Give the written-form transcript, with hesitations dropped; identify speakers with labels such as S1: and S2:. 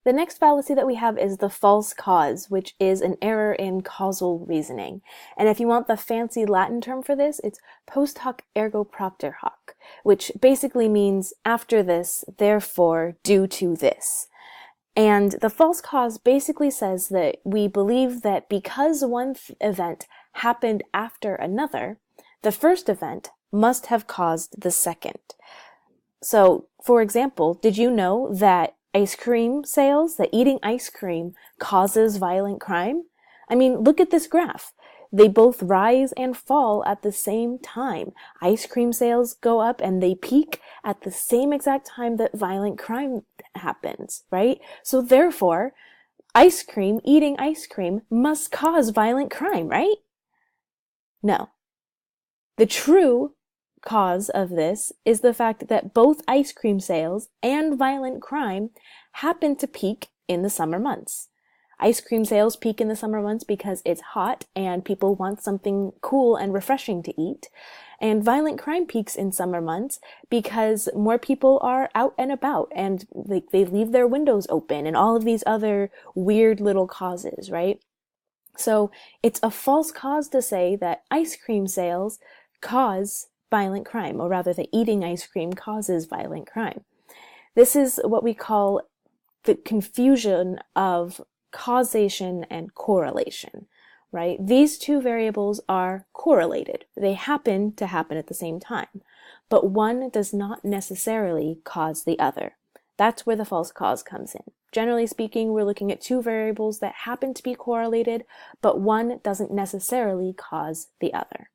S1: The next fallacy that we have is the false cause, which is an error in causal reasoning. And if you want the fancy Latin term for this, it's post hoc ergo propter hoc, which basically means after this, therefore, due to this. And the false cause basically says that we believe that because one event happened after another, the first event must have caused the second. So, for example, did you know that that eating ice cream causes violent crime? I mean, look at this graph. They both rise and fall at the same time. Ice cream sales go up and they peak at the same exact time that violent crime happens, right? So therefore, eating ice cream must cause violent crime, right? No. The true cause of this is the fact that both ice cream sales and violent crime happen to peak in the summer months. Ice cream sales peak in the summer months because it's hot and people want something cool and refreshing to eat. And violent crime peaks in summer months because more people are out and about and they leave their windows open and all of these other weird little causes, right? So it's a false cause to say that ice cream sales cause violent crime, or rather that eating ice cream causes violent crime. This is what we call the confusion of causation and correlation, right? These two variables are correlated. They happen to happen at the same time, but one does not necessarily cause the other. That's where the false cause comes in. Generally speaking, we're looking at two variables that happen to be correlated, but one doesn't necessarily cause the other.